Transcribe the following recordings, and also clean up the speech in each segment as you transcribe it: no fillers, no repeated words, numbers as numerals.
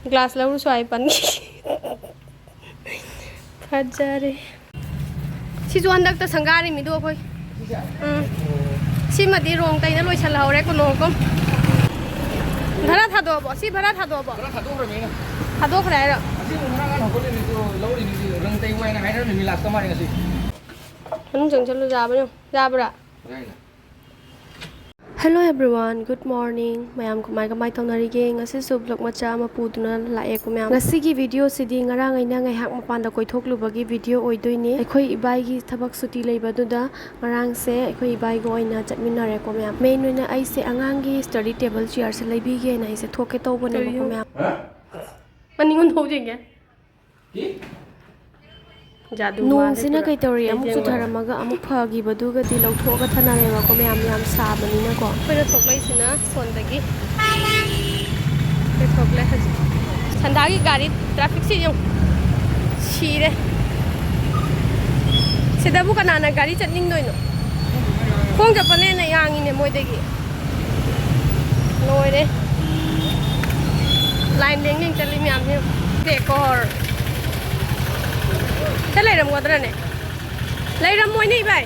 Glass lalu suai pan. Fajare. Si juan dak ta sanggari mi do koi. Si mati rong tai na loi chala hore ko no kom. Bhara tha do bo. Si bhara tha do bo. Tha do khrai ra. Si ngarang an ko ni to lo ni rang tai wai na hai na mi las ka ma ni si. Anh chừng cho lu ra bra. Hello everyone, good morning. Mayam ko mai kamay tong narige ngasi su vlog macha ma puduna lae ko mayam. Ngasi gi video sidi ngarang ai na ngai hak mapan da koi thok lu bagi video oidoi ni. Akhoi Ebai gi thabak suti leiba du da ngarang se akhoi Ebai go ina chatmina re ko mayam. Main na ai se angang gi study table chair se leibi ge na ai se thoke to bo na ko mayam. Maningon ho jeng ge. Ki nong sina kai tori amuk su tharamaga amuk phagi baduga di lauthoga thanare ba ko myam yam sabani na ko pera thoklai sina sondagi pe thoklai haji sandagi gari traffic si yung sire sidabu kanana gari chatning doino khong japane na yangi ne moidagi loire line deng chali myam he dekor Thế lấy rầm quạt này, lấy rầm mồi này vậy.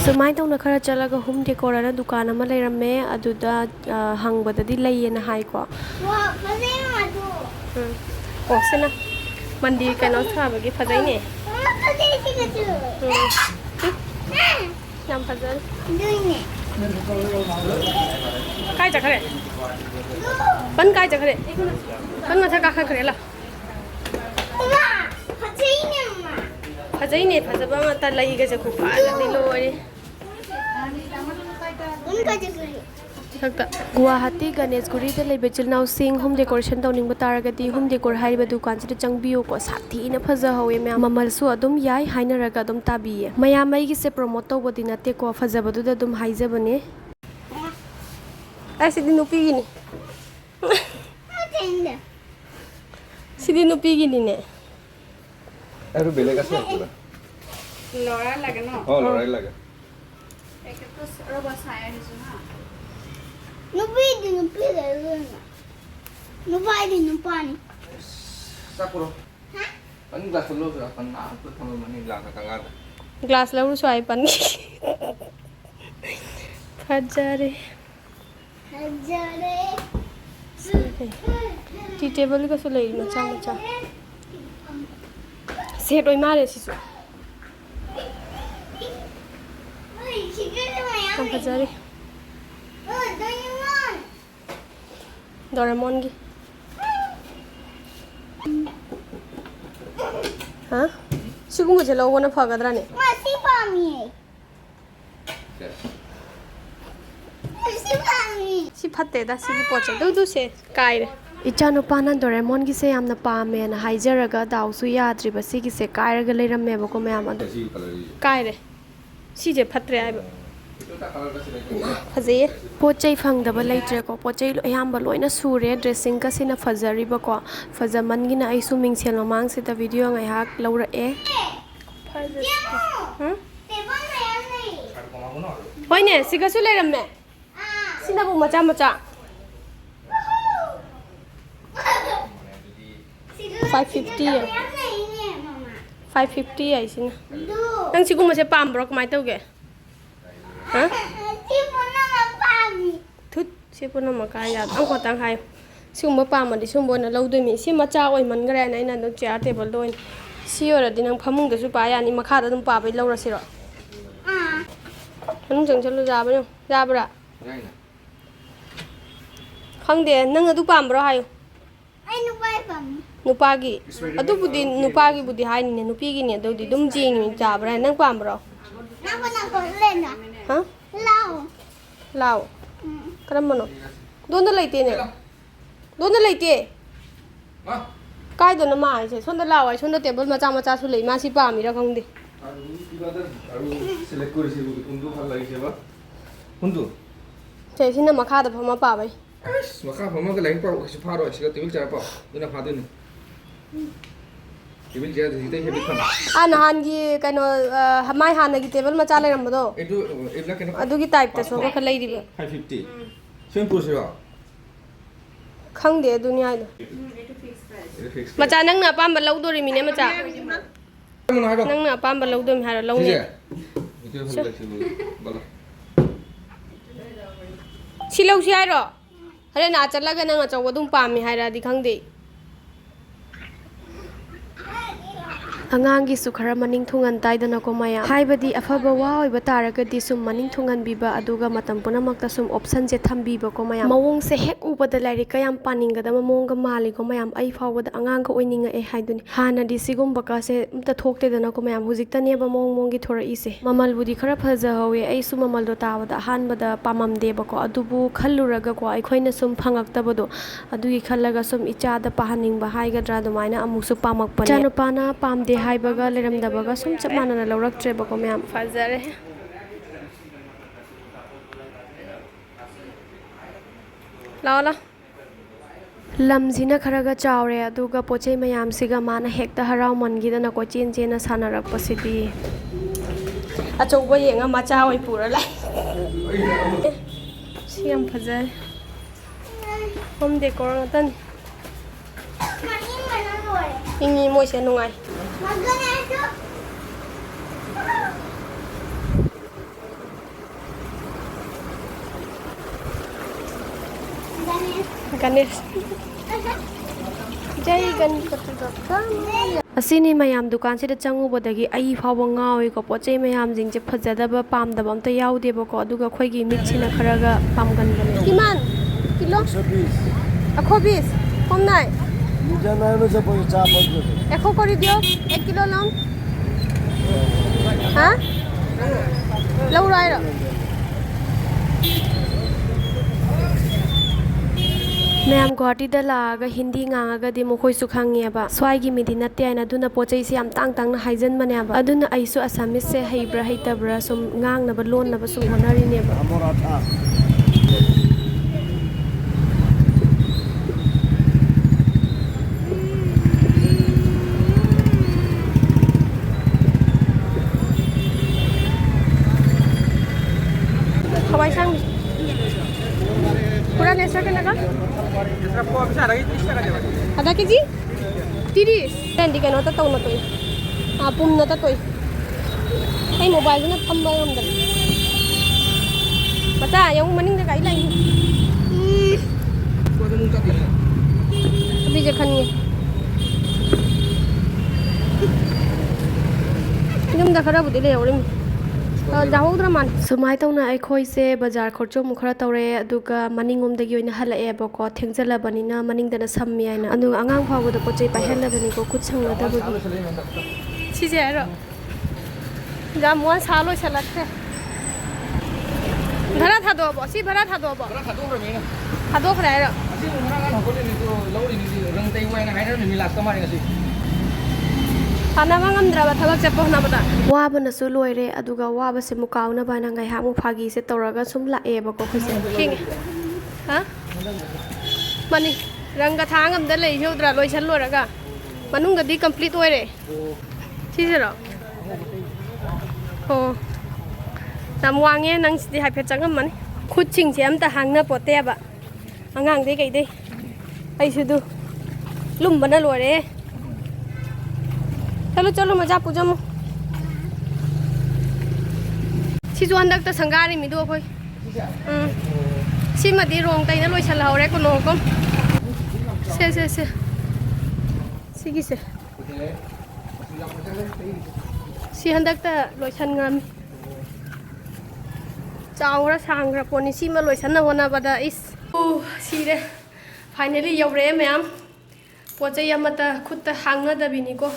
Sumai tong na khara chala ga home decor na dukan ama lấy rầm me aduda hang bada di lấy na hai ko. Wow, phazai ma do. Oh, sina. Mandi ka no tha ba gi phazai ne. Phazai chi ga chu. Nam phazai. Dui ne. Kai cha khare. Ban kai cha khare. Ban ma tha ka khare la. Phazai ne phazaba ma ta lai ga jaku pa la ni lori unka jagri thakta Guwahati Ganeshguri da lei bechil now sing home decoration tawning bataraga di home decor haiba dukan sida changbiyo ko sathi na phaza howe me mamal su adum yai hainaraga adum tabiye mayam ai gi se promote to bodi nate ko phazaba du da dum haijabane ai sidi nupi gi ni sidi nupi gi ni ne Aru bele ka sa pura. Lora laga no. Oh, lora laga. Ek to roba saya di sana. Nupi de luna. Nu pani. Sakuro. Ha? Pan glass lo sa pan na to thamo mani la ka kangar. Glass lalu suai pan. Fajare. Tea table ka sulai macha. Set oi mare sisu. Kam fajare. Doraemon gi. Ha? Sigum je lo wona phagadra ne. Masi pammi. Si pammi. Si phatte da si poche du se kai re. Ichanu pana Doraemon gi se yamna paame na haijaraga daw su yadri ba si gi se kairaga leiramme ba ko mayam adu kai re si je phatre ai ba faje pochai phangdaba leitre ko pochai ayamba loina sure dressing ka sina fajari ba ko fajaman gi na ai su mingsel mamang se da video ngai hak laura e hoine siga su leiramme sina bu macha 550 550 ai sin nang sigum se pam bro kamai tau ge ha Si puna ma pammi. thut se puna ma ka ya ang ko tang hai sum ba pam ma di sum bon na lo doi mi si macha oi man gare na ina do chair table doin si ora di nang phamung da su pa ya ni makha da dum pa bai lo ra si ro nang jang chalu ra bra khang de nang adu pam bro hayo Ai nu pai pammi. Nupagi adu budi nupagi budi hai ni nupi gi ni do di dum jing ni ja bra nang pam bro Na ko len na. ha lao karam mano don da laite ne don da laite Ma. kai do na ma se son da lao ai son da table macha su lei ma si pa mi ra khang de Aru select kore se undu phal lagi se ba. Undu. che sin na makha da phama pa bai Maka phama ka lain pa si pharo si ka tibil chara pa. Duna pha dun. Tibil ja de hite hebi kham. nahan gi kaino hamai hana gi table macha lai ram do Edu ebla kena adu gi type ta so ka lei ri ba 550. Same pose ba. ꯈꯪꯗꯦ ꯑꯗꯨꯅꯤ ꯍꯥꯏꯗꯣ ꯃꯆꯥ ꯅꯪꯅ ꯑꯄꯥꯝꯕ ꯂꯧꯗꯣꯔꯤꯃꯤꯅꯦ ꯃꯆꯥ ꯅꯪꯅ ꯑꯄꯥꯝꯕ ꯂꯧꯗꯣꯔꯤꯃꯤ ꯍꯥꯏꯔꯣ ꯂꯧꯅꯦ ꯁꯤ ꯂꯧꯁꯤ ꯍꯥꯏꯔꯣ ꯍꯣꯔꯦꯟ ꯑꯥ ꯆꯠꯂꯒ ꯅꯪ ꯑꯆꯧꯕ ꯑꯗꯨꯝ ꯄꯥꯝꯃꯤ ꯍꯥꯏꯔꯗꯤ ꯈꯪꯗꯦ ꯑꯉꯥꯡꯒꯤꯁꯨ ꯈꯔ ꯃꯅꯤꯡ ꯊꯨꯡꯍꯟ ꯇꯥꯏꯗꯅꯀꯣ ꯃꯌꯥꯝ ꯍꯥꯏꯕꯗꯤ ꯑꯐꯕ ꯋꯥ ꯑꯣꯏꯕ ꯇꯥꯔꯒꯗꯤ ꯁꯨꯝ ꯃꯅꯤꯡ ꯊꯨꯡꯍꯟꯕꯤꯕ ꯑꯗꯨꯒ ꯃꯇꯝ ꯄꯨꯝꯅꯃꯛꯇ ꯁꯨꯝ ꯑꯣꯞꯁꯟꯁꯦ ꯊꯝꯕꯤꯕꯀꯣ ꯃꯌꯥꯝ ꯃꯑꯣꯡꯁꯦ ꯍꯦꯛ ꯎꯕꯗ ꯂꯥꯏꯔꯤꯛ ꯀꯌꯥꯝ ꯄꯥꯅꯤꯡꯒꯗꯕ ꯃꯑꯣꯡꯒ ꯃꯥꯜꯂꯤꯀꯣ ꯃꯌꯥꯝ ꯑꯩ ꯐꯥꯎꯕꯗ ꯑꯉꯥꯡꯒ ꯑꯣꯏꯅꯤꯡꯉꯛꯑꯦ ꯍꯥꯏꯗꯨꯅꯤ ꯍꯥꯟꯅꯗꯤ ꯁꯤꯒꯨꯝꯕ ꯀꯥꯁꯦ ꯑꯝꯇ ꯊꯣꯛꯇꯦꯗꯅꯀꯣ ꯃꯌꯥꯝ ꯍꯧꯖꯤꯛꯇꯅꯦꯕ ꯃꯑꯣꯡ ꯃꯑꯣꯡꯒꯤ ꯊꯣꯔꯛꯏꯁꯦ ꯃꯃꯜꯕꯨꯗꯤ ꯈꯔ ꯐꯖꯍꯧꯋꯦ ꯑꯩꯁꯨ ꯃꯃꯜꯗꯣ ꯇꯥꯕꯗ ꯑꯍꯥꯟꯕꯗ ꯄꯥꯝꯃꯝꯗꯦꯕꯀꯣ ꯑꯗꯨꯕꯨ ꯈꯜꯂꯨꯔꯒꯀꯣ ꯑꯩꯈꯣꯏꯅ ꯁꯨꯝ ꯐꯪꯉꯛꯇꯕꯗꯣ ꯑꯗꯨꯒꯤ ꯈꯜꯂꯒ ꯁꯨꯝ ꯏꯆꯥꯗ ꯄꯥꯍꯟꯅꯤꯡꯕ ꯍꯥꯏꯒꯗ꯭ꯔꯥ ꯑꯗꯨꯃꯥꯏꯅ ꯑꯃꯨꯛꯁꯨ ꯄꯥꯝꯃꯛꯄꯅꯦ ꯏꯆꯥꯅꯨꯄꯥꯅ ꯄꯥꯝꯗꯦ ꯍꯥꯏꯕꯒ ꯂꯩꯔꯝꯗꯕꯒ ꯁꯨꯝ ꯆꯞ ꯃꯥꯟꯅꯅ ꯂꯧꯔꯛꯇ꯭ꯔꯦꯕꯀꯣ ꯃꯌꯥꯝ ꯐꯖꯔꯦ ꯂꯥꯛꯑꯣ ꯂꯥꯛꯑꯣ ꯂꯝꯁꯤꯅ ꯈꯔꯒ ꯆꯥꯎꯔꯦ ꯑꯗꯨꯒ ꯄꯣꯠꯆꯩ ꯃꯌꯥꯝꯁꯤꯒ ꯃꯥꯅ ꯍꯦꯛꯇ ꯍꯔꯥꯎꯃꯟꯈꯤꯗꯅꯀꯣ ꯆꯦꯟ ꯆꯦꯟꯅ ꯁꯥꯟꯅꯔꯛꯄꯁꯤꯗꯤ ꯑꯆꯧꯕ ꯌꯦꯡꯉ ꯃꯆꯥ ꯑꯣꯏ ꯄꯨꯔ ꯂꯥꯛꯑꯦ ꯁꯤ ꯌꯥꯝ ꯐꯖꯔꯦ ꯍꯣꯝ ꯗꯦꯀꯣꯔ ꯉꯥꯛꯇꯅꯤ ꯏꯪꯉꯤ ꯃꯣꯏꯁꯦ ꯅꯨꯡꯉꯥꯏ Ganesh. Jai Ganesh. ꯑꯁꯤꯅꯤ ꯃꯌꯥꯝ ꯗꯨꯀꯥꯟꯁꯤꯗ ꯆꯪꯉꯨꯕꯗꯒꯤ ꯑꯩ ꯐꯥꯎꯕ ꯉꯥꯎꯏꯀꯣ ꯄꯣꯠꯆꯩ ꯃꯌꯥꯝꯁꯤꯡꯁꯦ ꯐꯖꯗꯕ ꯄꯥꯝꯗꯕ ꯑꯝꯇ ꯌꯥꯎꯗꯦꯕꯀꯣ ꯑꯗꯨꯒ ꯑꯩꯈꯣꯏꯒꯤ ꯃꯤꯠꯁꯤꯅ ꯈꯔꯒ ꯄꯥꯝꯒꯟꯕꯅꯦ ꯏꯃꯥꯟ kilo 120 homnai ekho kori dio 1 kilo lam ha lau rai ro ꯃꯌꯥꯝ ꯒꯨꯋꯥꯍꯥꯇꯤꯗ ꯂꯥꯛꯑꯒ ꯍꯤꯟꯗꯤ ꯉꯥꯡꯉꯒꯗꯤ ꯃꯈꯣꯏꯁꯨ ꯈꯪꯉꯦꯕ ꯁ꯭ꯋꯥꯏꯒꯤ ꯃꯤꯗꯤ ꯅꯠꯇꯦ ꯍꯥꯏꯅ ꯑꯗꯨꯅ ꯄꯣꯠꯆꯩꯁꯦ ꯌꯥꯝ ꯇꯥꯡꯅ ꯍꯥꯏꯖꯟꯕꯅꯦꯕ ꯑꯗꯨꯅ ꯑꯩꯁꯨ ꯑꯁꯥꯃꯤꯁꯁꯦ ꯍꯩꯕ꯭ꯔꯥ ꯍꯩꯇꯕ꯭ꯔꯥ ꯁꯨꯝ ꯉꯥꯡꯅꯕ ꯂꯣꯟꯅꯕ ꯁꯨꯝ ꯍꯣꯠꯅꯔꯤꯅꯦꯕ hawai sang pura nesa ke naga ada keji 30 dan di kano ta taw na toy apum na ta toy ay mobile na thamba ngamda bata yung maning da kai lai abi je khan ni ngam da khara budi le yawrim ꯁꯨꯃꯥꯏ ꯇꯧꯅ ꯑꯩꯈꯣꯏꯁꯦ ꯕꯖꯥꯔ ꯈꯣꯔꯆꯣ ꯑꯃꯨꯛ ꯈꯔ ꯇꯧꯔꯛꯑꯦ ꯑꯗꯨꯒ ꯃꯅꯤꯡꯂꯣꯝꯗꯒꯤ ꯑꯣꯏꯅ ꯍꯜꯂꯛꯑꯦꯕꯀꯣ ꯊꯦꯡꯖꯜꯂꯕꯅꯤꯅ ꯃꯅꯤꯡꯗꯅ ꯁꯝꯃꯤ ꯍꯥꯏꯅ ꯑꯗꯨꯒ ꯑꯉꯥꯡ ꯐꯥꯎꯕꯗ ꯄꯣꯠ ꯆꯩ ꯄꯥꯏꯍꯜꯂꯕꯅꯤꯀꯣ ꯈꯨꯠ ꯁꯪꯅꯗꯕꯒꯤ ꯁꯤꯁꯦ ꯍꯥꯏꯔꯣ ꯌꯥꯝ ꯋꯥꯟ ꯁꯥ ꯂꯣꯏꯁꯜꯂꯛꯈ꯭ꯔꯦ ꯚꯔꯥ ꯊꯥꯗꯣꯛꯑꯕꯣ ꯁꯤ ꯚꯔꯥ ꯊꯥꯗꯣꯛꯑꯕꯣ ꯊꯥꯗꯣꯛꯈ꯭ꯔꯦ ꯍꯥꯏꯔꯣ ꯐꯅꯕ ꯉꯝꯗ꯭ꯔꯕ ꯊꯕꯛ ꯆꯠꯄ ꯍꯣꯠꯅꯕꯗ ꯋꯥꯕꯅꯁꯨ ꯂꯣꯏꯔꯦ ꯑꯗꯨꯒ ꯋꯥꯕꯁꯦ ꯑꯃꯨꯛ ꯀꯥꯎꯅꯕ ꯍꯥꯏꯅ ꯉꯥꯏꯍꯥꯛꯃꯨꯛ ꯐꯥꯒꯤꯁꯦ ꯇꯧꯔꯒ ꯁꯨꯝ ꯂꯥꯛꯑꯦꯕꯀꯣ ꯑꯩꯈꯣꯏꯁꯦ ꯊꯦꯡꯉꯦ ꯍꯥ ꯃꯅꯤ ꯔꯪꯒ ꯊꯥ ꯉꯝꯗ ꯂꯩꯍꯧꯗ꯭ꯔꯥ ꯂꯣꯏꯁꯜꯂꯣꯏꯔꯒ ꯃꯅꯨꯡꯗꯗꯤ ꯀꯝꯄ꯭ꯂꯤꯠ ꯑꯣꯏꯔꯦ ꯁꯤꯁꯤꯔꯣ ꯑꯣ ꯌꯥꯝ ꯋꯥꯡꯉꯦ ꯅꯪꯁꯤꯗꯤ ꯍꯥꯏꯐꯦꯠ ꯆꯪꯉꯝꯃꯅꯤ ꯈꯨꯠꯁꯤꯡꯁꯦ ꯑꯝꯇ ꯍꯥꯡꯅ ꯄꯣꯠꯇꯦꯕ ꯑꯉꯥꯡꯗꯩ ꯀꯩꯗꯩ ꯑꯩꯁꯨꯗꯨ ꯂꯨꯝꯕꯅ ꯂꯣꯏꯔꯦ चलो चलो मजा पूजमो सिजु हंदक्ता संगारी मिदो अखोय सिमदी रोंग तैना लोइसल हौरे कुनो कोम से सिगिसे सि हंदक्ता लोइसन ngam चावरा सांग्रा पोनी सिमा लोइसन होना बदा इस सिरे फाइनली यौरे मैम पोचे यमता खुत्ता हांगना दबिनी को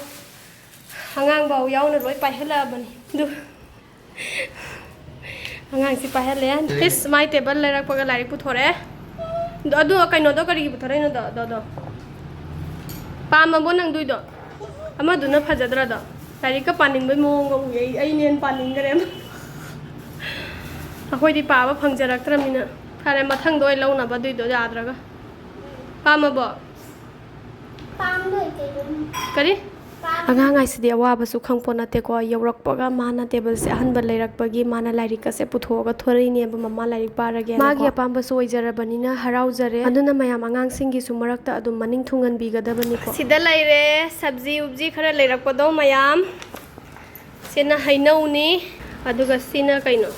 अगांग बाव यावना लोय पाइहलाबनी दु अगांग सि पाइहले इस माय टेबल लेरक पगा लाइक पुथोरे अदु कइनो दो करी पुथोरे न दो पामबो नंग दुइदो अमा दुना फजद्रा दो लाइक का पानिंग बय मोंग उये आई नेन पानिंग करे अखोयदि पाबा फंगजरक्त्रमिना फारे मथंग दोय लौना बा दुइदो याद्रगा पामबो पाम दोय करी ꯑꯉꯥꯡ ꯍꯥꯏꯁꯤꯗꯤ ꯑꯋꯥꯕꯁꯨ ꯈꯪꯄꯣꯠ ꯅꯠꯇꯦꯀꯣ ꯌꯧꯔꯛꯄꯒ ꯃꯥꯅ ꯇꯦꯕꯜꯁꯦ ꯑꯍꯟꯕ ꯂꯩꯔꯛꯄꯒꯤ ꯃꯥꯅ ꯂꯥꯏꯔꯤꯛꯀꯁꯦ ꯄꯨꯊꯣꯛꯑꯒ ꯊꯣꯔꯛꯏꯅꯦꯕ ꯃꯃꯥ ꯂꯥꯏꯔꯤꯛ ꯄꯥꯔꯒꯦ ꯃꯥꯒꯤ ꯑꯄꯥꯝꯕꯁꯨ ꯑꯣꯏꯖꯔꯕꯅꯤꯅ ꯍꯔꯥꯎꯖꯔꯦ ꯑꯗꯨꯅ ꯃꯌꯥꯝ ꯑꯉꯥꯡꯁꯤꯡꯒꯤꯁꯨ ꯃꯔꯛꯇ ꯑꯗꯨꯝ ꯃꯅꯤꯡ ꯊꯨꯡꯍꯟꯕꯤꯒꯗꯕꯅꯤꯀꯣ ꯁꯤꯗ ꯂꯩꯔꯦ ꯁꯕꯖꯤ ꯎꯕꯖꯤ ꯈꯔ ꯂꯩꯔꯛꯄꯗꯣ ꯃꯌꯥꯝ ꯁꯤꯅ ꯍꯩꯅꯧꯅꯤ ꯑꯗꯨꯒ ꯁꯤꯅ ꯀꯩꯅꯣ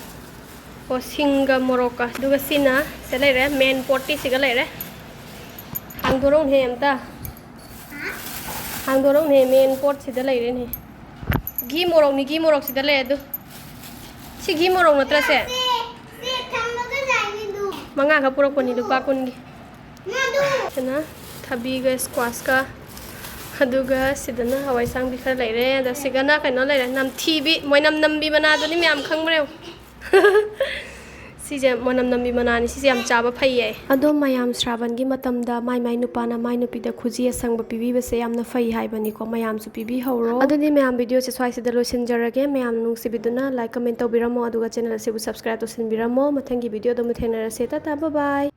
ꯑꯣ ꯁꯤꯡꯒ ꯃꯣꯔꯣꯛꯀ ꯑꯗꯨꯒ ꯁꯤꯅ ꯁꯤ ꯂꯩꯔꯦ ꯃꯦꯟ ꯄꯣꯠꯇꯤ ꯁꯤꯒ ꯂꯩꯔꯦ ꯍꯥꯡꯗꯣꯔꯛꯎꯅꯦ ꯑꯝꯇ ꯍꯥꯡꯗꯣꯔꯛꯎꯅꯦ ꯃꯦꯟ ꯄꯣꯠ ꯁꯤꯗ ꯂꯩꯔꯦꯅꯦ ꯘꯤ ꯃꯣꯔꯣꯛꯅꯤ ꯘꯤ ꯃꯣꯔꯣꯛ ꯁꯤꯗ ꯂꯩ ꯑꯗꯨ ꯁꯤ ꯘꯤ ꯃꯣꯔꯣꯛ ꯅꯠꯇ꯭ꯔꯥ ꯁꯦ ꯃꯉꯥ ꯈꯛ ꯄꯨꯔꯛꯄꯅꯤ ꯂꯨꯄꯥ 10ꯒꯤ ꯁꯤꯅ ꯊꯕꯤꯒ ꯁ꯭ꯀ꯭ꯋꯥꯁꯀ ꯑꯗꯨꯒ ꯁꯤꯗꯅ ꯍꯋꯥꯏꯁꯥꯡꯕꯤ ꯈꯔ ꯂꯩꯔꯦ ꯑꯗ ꯁꯤꯒꯅ ꯀꯩꯅꯣ ꯂꯩꯔꯦ ꯅꯝꯊꯤꯕꯤ ꯃꯣꯏꯅꯝ ꯅꯝꯕꯤ ꯃꯅꯥꯗꯨꯅꯤ ꯃꯌꯥꯝ ꯈꯪꯕ꯭ꯔꯦ ꯁꯤꯁꯦ ꯃꯣꯏꯅꯝ ꯅꯝꯕꯤ ꯃꯅꯥꯅꯤ ꯁꯤꯁꯦ ꯌꯥꯝ ꯆꯥꯕ ꯐꯩꯌꯦ ꯑꯗꯣ ꯃꯌꯥꯝ ꯁ꯭ꯔꯥꯕꯟꯒꯤ ꯃꯇꯝꯗ ꯃꯥꯏ ꯅꯨꯄꯥꯅ ꯃꯥꯏ ꯅꯨꯄꯤꯗ ꯈꯨꯖꯤ ꯑꯁꯪꯕ ꯄꯤꯕꯤꯕꯁꯦ ꯌꯥꯝꯅ ꯐꯩ ꯍꯥꯏꯕꯅꯤꯀꯣ ꯃꯌꯥꯝꯁꯨ ꯄꯤꯕꯤꯍꯧꯔꯣ ꯑꯗꯨꯗꯤ ꯃꯌꯥꯝ ꯚꯤꯗꯤꯑꯣꯁꯦ ꯁ꯭ꯋꯥꯏꯁꯤꯗ ꯂꯣꯏꯁꯤꯟꯖꯔꯒꯦ ꯃꯌꯥꯝ ꯅꯨꯡꯁꯤꯕꯤꯗꯨꯅ ꯂꯥꯏꯛ ꯀꯃꯦꯟ ꯇꯧꯕꯤꯔꯝꯃꯣ ꯑꯗꯨꯒ ꯆꯦꯅꯦꯜ ꯑꯁꯤꯕꯨ ꯁꯕꯁꯀ꯭ꯔꯥꯏꯕ ꯇꯧꯁꯤꯟꯕꯤꯔꯝꯃꯣ ꯃꯊꯪꯒꯤ ꯚꯤꯗꯤꯑꯣꯗ ꯑꯃꯨꯛ ꯊꯦꯡꯅꯔꯁꯦ ꯇꯥꯇꯥ ꯕꯥꯏ